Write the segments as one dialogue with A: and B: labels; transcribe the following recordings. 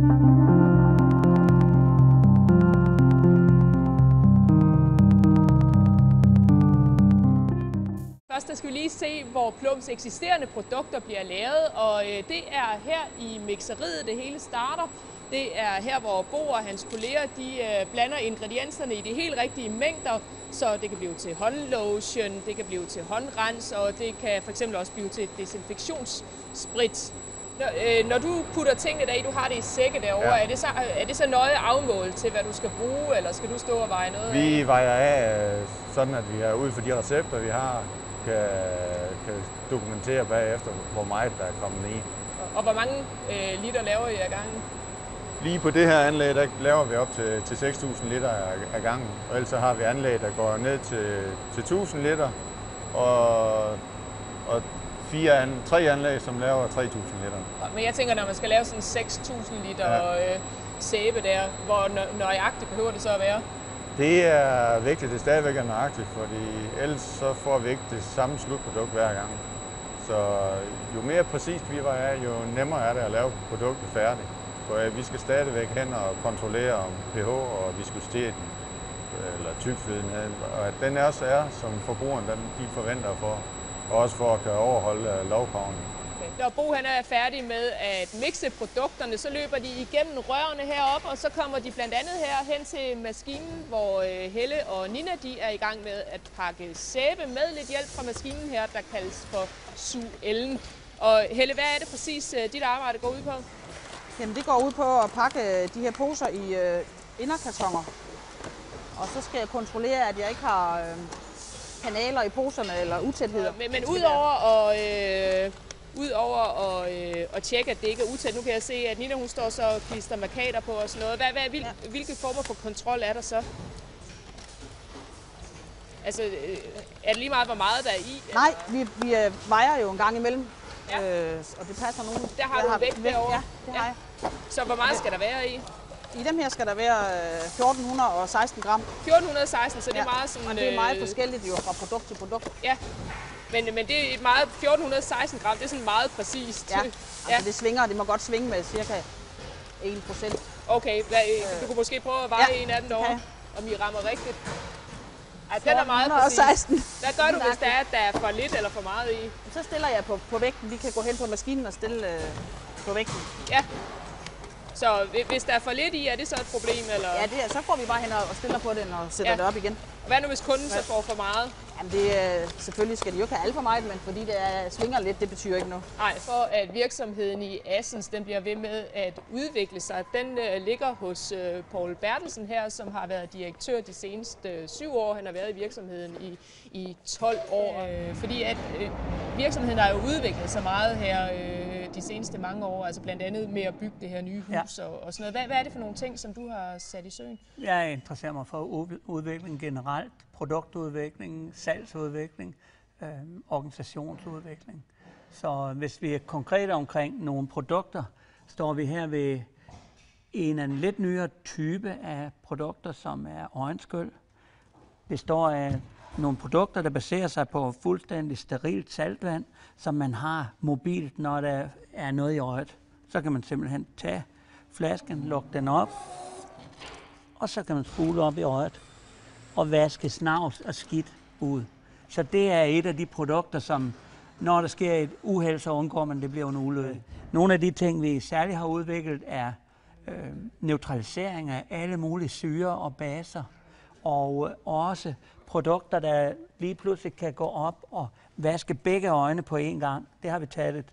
A: Først skal vi lige se, hvor Plums eksisterende produkter bliver lavet, og det er her i mixeriet, det hele starter. Det er her, hvor Bo og hans kolleger blander ingredienserne i de helt rigtige mængder, så det kan blive til håndlotion, det kan blive til håndrens, og det kan fx også blive til desinfektionssprit. Når du putter tingene deri, du har det i sække derovre, ja. er det så nøje afmålt til, hvad du skal bruge, eller skal du stå og veje noget af?
B: Vi vejer af, sådan at vi er ud for de recepter, vi har, kan dokumentere bagefter, hvor meget der er kommet i.
A: Og hvor mange liter laver I ad gangen?
B: Lige på det her anlæg, der laver vi op til 6.000 liter ad gangen. Og ellers så har vi anlæg, der går ned til 1.000 liter, og 3 anlæg, som laver 3.000 liter.
A: Men jeg tænker, når man skal lave sådan 6.000 liter sæbe der, hvor nøjagtigt behøver det så at være?
B: Det er vigtigt, det stadigvæk er nøjagtigt, fordi ellers så får vi ikke det samme slutprodukt hver gang. Så jo mere præcist vi er, jo nemmere er det at lave produktet færdigt. For vi skal stadigvæk hen og kontrollere om pH og viskositeten, eller tyktflydenhed, og at den også er, som forbrugeren de forventer for, og også for at kunne overholde lovkravene.
A: Når Bo han er færdig med at mixe produkterne, så løber de igennem rørene herop, og så kommer de blandt andet her hen til maskinen, hvor Helle og Nina de er i gang med at pakke sæbe med lidt hjælp fra maskinen her, der kaldes for Suellen. Og Helle, hvad er det præcis, dit arbejde går ud på?
C: Jamen, det går ud på at pakke de her poser i inderkartoner. Og så skal jeg kontrollere, at jeg ikke har kanaler i poserne eller utætheder.
A: Men udover at tjekke, at det ikke er utæt, nu kan jeg se, at Nina hun står så og klister markader på og sådan noget. Hvilke former for kontrol er der så? Altså, er det lige meget, hvor meget der er i?
C: Nej, vi vejer jo en gang imellem, og det passer nogen.
A: Der har du en vægt derovre?
C: Ja, det har jeg.
A: Så hvor meget skal der være i?
C: I dem her skal der være 1416 gram.
A: 1416, så det er meget sådan...
C: Og det er meget forskelligt jo fra produkt til produkt.
A: Ja, men det er et meget 1416 gram, det er sådan meget præcist.
C: Ja, altså det svinger, det må godt svinge med cirka 1%.
A: Okay, du kunne måske prøve at veje en af dem derovre, om I rammer rigtigt. Altså, den er meget præcis. Hvad gør du, hvis der er for lidt eller for meget i?
C: Så stiller jeg på vægten. Vi kan gå hen på maskinen og stille på vægten.
A: Ja. Så hvis der er for lidt i, er det så et problem? Eller?
C: Ja, så går vi bare hen og stiller på den og sætter det op igen.
A: Og hvad nu, hvis kunden så får for meget?
C: Jamen selvfølgelig skal de jo ikke have alt for meget, men fordi det svinger lidt, det betyder ikke noget.
A: Nej, for at virksomheden i Assens, den bliver ved med at udvikle sig, den ligger hos Poul Bertelsen her, som har været direktør de seneste 7 år. Han har været i virksomheden i 12 år, fordi at virksomheden har jo udviklet sig meget her de seneste mange år, altså blandt andet med at bygge det her nye hus og sådan noget. Hvad er det for nogle ting, som du har sat i søen?
D: Jeg interesserer mig for udvikling generelt, produktudvikling, salgsudvikling, organisationsudvikling. Så hvis vi er konkrete omkring nogle produkter, står vi her ved en lidt nyere type af produkter, som er øjenskyld. Består af nogle produkter, der baserer sig på fuldstændig sterilt saltvand, som man har mobilt, når der er noget i øjet. Så kan man simpelthen tage flasken, lukke den op, og så kan man spule op i øjet og vaske snavs og skidt ud. Så det er et af de produkter, som når der sker et uheld, så undgår man, det bliver en ulykke. Nogle af de ting, vi særligt har udviklet, er neutralisering af alle mulige syrer og baser, og også produkter, der lige pludselig kan gå op og vaske begge øjne på én gang. Det har vi taget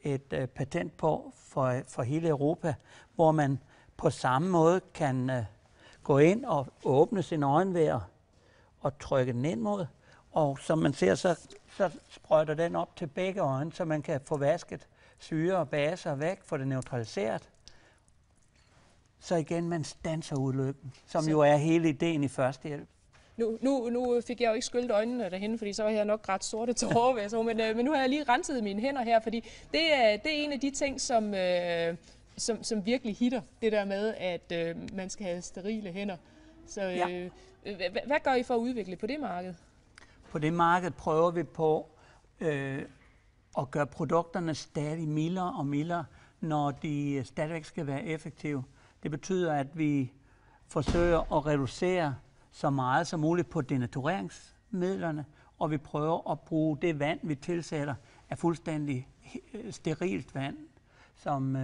D: et patent på for hele Europa, hvor man på samme måde kan gå ind og åbne sin øjenvejr og trykke den ind mod. Og som man ser, så sprøjter den op til begge øjne, så man kan få vasket syre og baser væk, få det neutraliseret. Så igen, man standser ulykken, som jo er hele ideen i førstehjælp.
A: Nu fik jeg jo ikke skyllet øjnene derhen, fordi så var jeg nok ret sorte tårer, men nu har jeg lige renset mine hænder her, fordi det er en af de ting, som virkelig hitter, det der med, at man skal have sterile hænder. Så hvad gør I for at udvikle på det marked?
D: På det marked prøver vi på at gøre produkterne stadig mildere og mildere, når de stadigvæk skal være effektive. Det betyder, at vi forsøger at reducere så meget som muligt på denatureringsmidlerne, og vi prøver at bruge det vand, vi tilsætter, af fuldstændig sterilt vand, som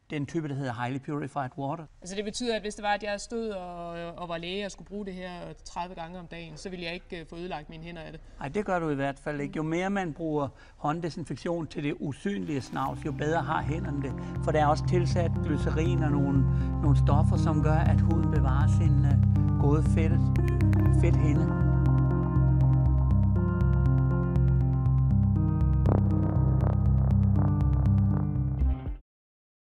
D: den type, der hedder highly purified water.
A: Altså det betyder, at hvis det var, at jeg stod og var læge og skulle bruge det her 30 gange om dagen, så ville jeg ikke få ødelagt mine hænder af det?
D: Nej, det gør du i hvert fald ikke. Jo mere man bruger hånddesinfektion til det usynlige snavs, jo bedre har hænderne det. For der er også tilsat glycerin og nogle stoffer, som gør, at huden bevarer sin gode fedthinde.